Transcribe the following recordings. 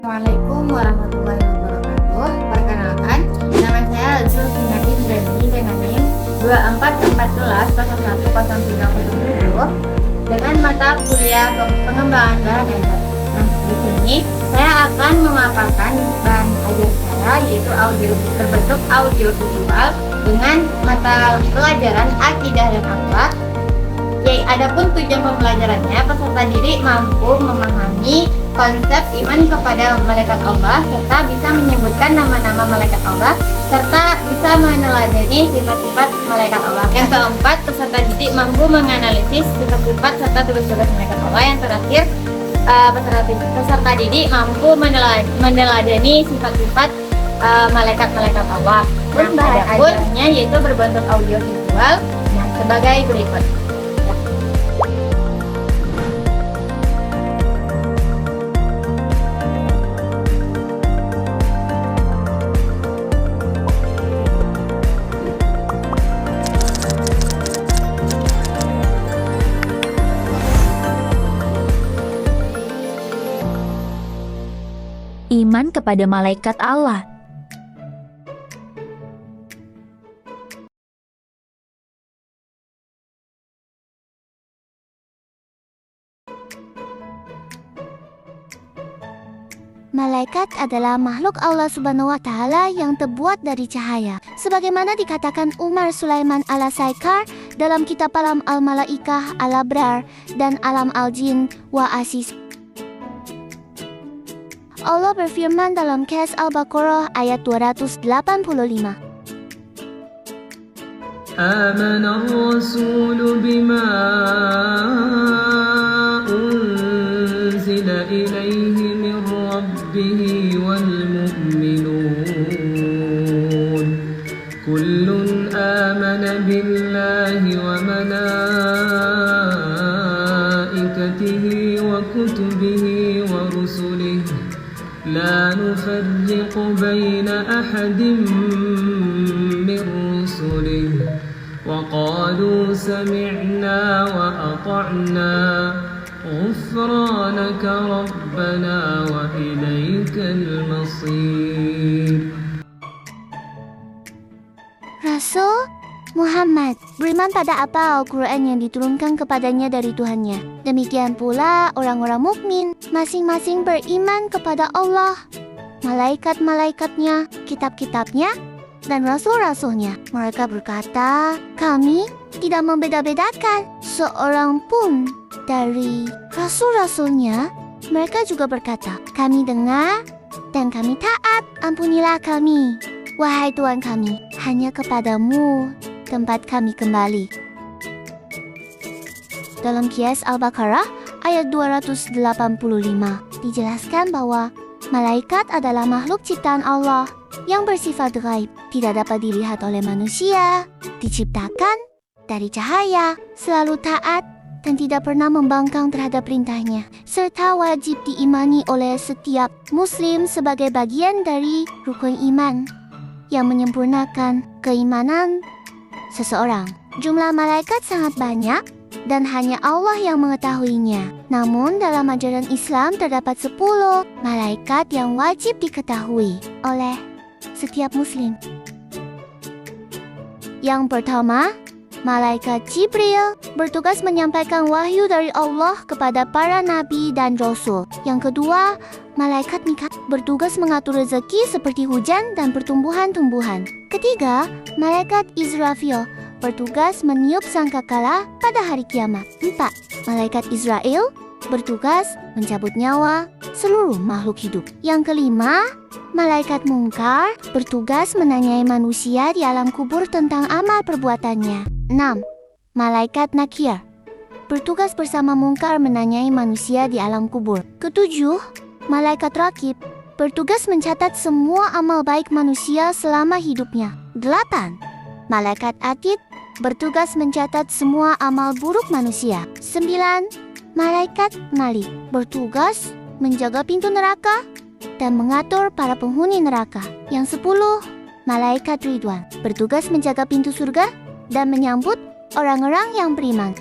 Assalamualaikum warahmatullahi wabarakatuh. Perkenalkan, nama saya Zulfinadin Zani dengan NIM 2414010370 dengan mata kuliah pengembangan bahan dasar. Nah, di sini saya akan memaparkan bahan ajar saya yaitu audio berbentuk audio visual dengan mata pelajaran akidah dan akhlak. Adapun tujuan pembelajarannya, peserta didik mampu memahami konsep iman kepada malaikat Allah serta bisa menyebutkan nama-nama malaikat Allah serta bisa meneladani sifat-sifat malaikat Allah. Yang keempat, peserta didik mampu menganalisis sifat-sifat serta tugas-tugas malaikat Allah. Yang terakhir, peserta didik mampu meneladani sifat-sifat malaikat-malaikat Allah. Nah, adapun yaitu berbentuk audio visual sebagai berikut. Iman kepada malaikat Allah. Malaikat adalah makhluk Allah Subhanahu wa Ta'ala yang terbuat dari cahaya. Sebagaimana dikatakan Umar Sulaiman Al-Saikar dalam kitab Alam Al-Malaikah Al-Abrar dan Alam Al-Jin wa Asis. Allah berfirman dalam Qas Al-Baqarah ayat 285. Amana ar-rasulu bima unzila ilaihi min rabbih wal mu'minun kullun amana billahi wa malaikatihi wa kutubihi wa rusulihi لا نفرق بين أحد من رسله وقالوا سمعنا وأطعنا غفرانك ربنا وإليك المصير. Rasul Muhammad beriman pada apa Al-Quran yang diturunkan kepadanya dari Tuhannya. Demikian pula orang-orang mukmin masing-masing beriman kepada Allah, malaikat-malaikatnya, kitab-kitabnya, dan rasul-rasulnya. Mereka berkata, kami tidak membeda-bedakan seorang pun dari rasul-rasulnya. Mereka juga berkata, kami dengar dan kami taat, ampunilah kami. Wahai Tuhan kami, hanya kepadamu tempat kami kembali. Dalam Qas Al-Baqarah ayat 285 dijelaskan bahwa malaikat adalah makhluk ciptaan Allah yang bersifat gaib, tidak dapat dilihat oleh manusia, diciptakan dari cahaya, selalu taat dan tidak pernah membangkang terhadap perintahnya, serta wajib diimani oleh setiap muslim sebagai bagian dari rukun iman yang menyempurnakan keimanan seseorang. Jumlah malaikat sangat banyak dan hanya Allah yang mengetahuinya. Namun dalam ajaran Islam terdapat 10 malaikat yang wajib diketahui oleh setiap muslim. Yang pertama, malaikat Jibril bertugas menyampaikan wahyu dari Allah kepada para nabi dan rasul. Yang kedua, malaikat Mikail bertugas mengatur rezeki seperti hujan dan pertumbuhan-tumbuhan. Ketiga, malaikat Israfil bertugas meniup sangkakala pada hari kiamat. 4. Malaikat Israel bertugas mencabut nyawa seluruh makhluk hidup. Yang kelima, malaikat Munkar bertugas menanyai manusia di alam kubur tentang amal perbuatannya. 6. Malaikat Nakir bertugas bersama Munkar menanyai manusia di alam kubur. Ketujuh, malaikat Rakib bertugas mencatat semua amal baik manusia selama hidupnya. 8. Malaikat Atid bertugas mencatat semua amal buruk manusia. 9. Malaikat Malik bertugas menjaga pintu neraka dan mengatur para penghuni neraka. Yang 10. Malaikat Ridwan bertugas menjaga pintu surga dan menyambut orang-orang yang beriman.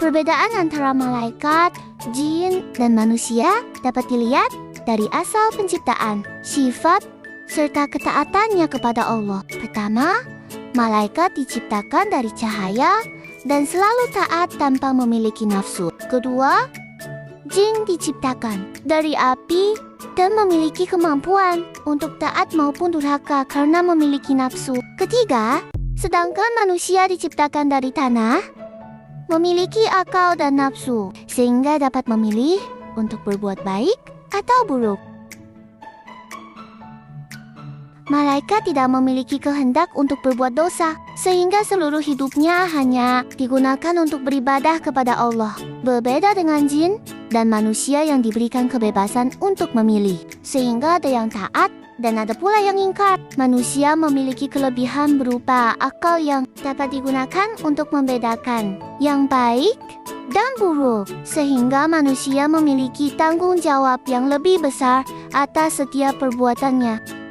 Perbedaan antara malaikat jin, dan manusia dapat dilihat dari asal penciptaan, sifat, serta ketaatannya kepada Allah. Pertama, malaikat diciptakan dari cahaya dan selalu taat tanpa memiliki nafsu. Kedua, jin diciptakan dari api dan memiliki kemampuan untuk taat maupun durhaka karena memiliki nafsu. Ketiga, sedangkan manusia diciptakan dari tanah, memiliki akal dan nafsu, sehingga dapat memilih untuk berbuat baik atau buruk. Malaikat tidak memiliki kehendak untuk berbuat dosa, sehingga seluruh hidupnya hanya digunakan untuk beribadah kepada Allah. Berbeda dengan jin dan manusia yang diberikan kebebasan untuk memilih, sehingga ada yang taat dan ada pula yang ingkar. Manusia memiliki kelebihan berupa akal yang dapat digunakan untuk membedakan yang baik dan buruk, sehingga manusia memiliki tanggung jawab yang lebih besar atas setiap perbuatannya.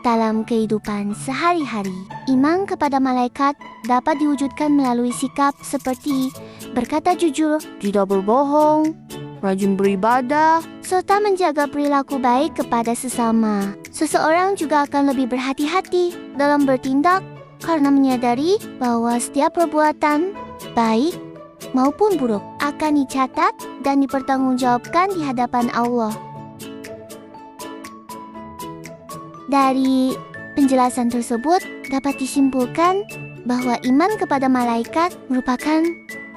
Dalam kehidupan sehari-hari, iman kepada malaikat dapat diwujudkan melalui sikap seperti berkata jujur, tidak berbohong, rajin beribadah, serta menjaga perilaku baik kepada sesama. Seseorang juga akan lebih berhati-hati dalam bertindak karena menyadari bahwa setiap perbuatan, baik maupun buruk, akan dicatat dan dipertanggungjawabkan di hadapan Allah. Dari penjelasan tersebut dapat disimpulkan bahwa iman kepada malaikat merupakan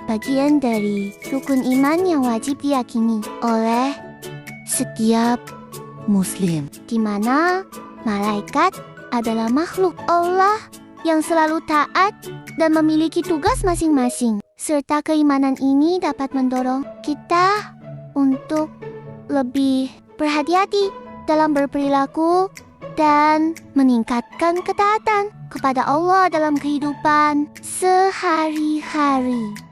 bagian dari rukun iman yang wajib diyakini oleh setiap Muslim, di mana malaikat adalah makhluk Allah yang selalu taat dan memiliki tugas masing-masing. Serta keimanan ini dapat mendorong kita untuk lebih berhati-hati dalam berperilaku dan meningkatkan ketaatan kepada Allah dalam kehidupan sehari-hari.